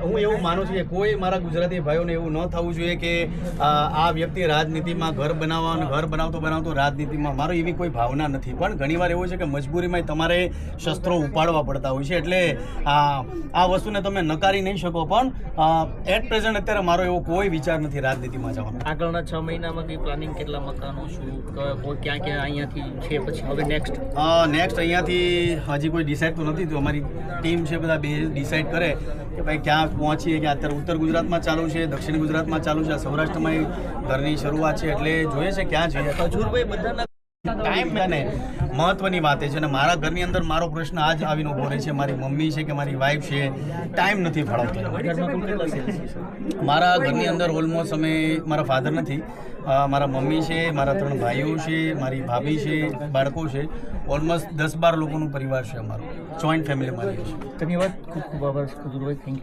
હું એવું માનું છું કે કોઈ મારા ગુજરાતી ભાઈઓને એવું ન થવું જોઈએ કે આ વ્યક્તિ રાજનીતિમાં ઘર બનાવતો રાજનીતિમાં મારો એવી કોઈ ભાવના નથી, પણ ઘણીવાર એવું છે કે મજબૂરીમાં તમારે શસ્ત્રો ઉપાડવા પડતા હોય છે, એટલે આ વસ્તુને તમે નકારી નહીં શકો, પણ એટ પ્રેઝન્ટ અત્યારે મારો એવો કોઈ વિચાર નથી રાજનીતિમાં જવાનો. આગળના 6 મહિનામાં કઈ પ્લાનિંગ, કેટલા મકાનો શું, ક્યાં ક્યાં અહીંયાથી છે, પછી હવે નેક્સ્ટ અહીંયાથી હજી કોઈ ડિસાઇડ તો નથી, તો અમારી ટીમ છે બધા બે ડિસાઇડ કરે કે ભાઈ ક્યાં પહોંચીએ, કે અત્યારે ઉત્તર ગુજરાતમાં ચાલુ છે, દક્ષિણ ગુજરાતમાં ચાલુ છે, સૌરાષ્ટ્રમાં ઘરની શરૂઆત છે, એટલે જોઈએ છે ક્યાં જઈએ. ખજૂરભાઈ બધાના ટાઈમ ને મહત્વની વાત એ છે, અને મારા ઘરની અંદર મારો પ્રશ્ન આજ આવીને ઊભો રહે છે, મારી મમ્મી છે કે મારી વાઈફ છે, ટાઈમ નથી ફાળવતો. મારા ઘરની અંદર ઓલમોસ્ટ અમે, મારા ફાધર નથી, મારા મમ્મી છે, મારા 3 ભાઈઓ છે, મારી ભાભી છે, બાળકો છે, ઓલમોસ્ટ 10-12 લોકોનું પરિવાર છે અમારું, જોઈન્ટ ફેમિલીમાં રહીએ છીએ. ધન્યવાદ, ખૂબ ખૂબ આભાર ખજૂરભાઈ, થેન્ક યુ.